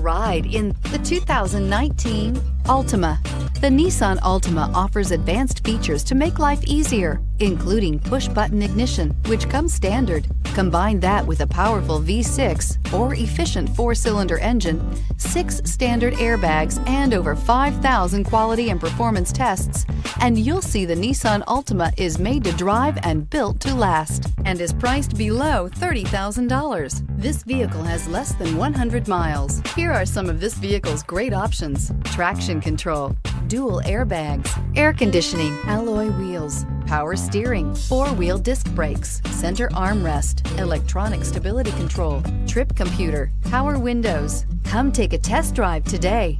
ride in the 2019 Altima. The Nissan Altima offers advanced features to make life easier, including push-button ignition, which comes standard. Combine that with a powerful V6 or efficient 4-cylinder engine, 6 standard airbags, and over 5,000 quality and performance tests, and you'll see the Nissan Altima is made to drive and built to last, and is priced below $30,000. This vehicle has less than 100 miles. Here are some of this vehicle's great options: traction control, dual airbags, air conditioning, alloy wheels, power steering, 4-wheel disc brakes, center armrest, electronic stability control, trip computer, power windows. Come take a test drive today.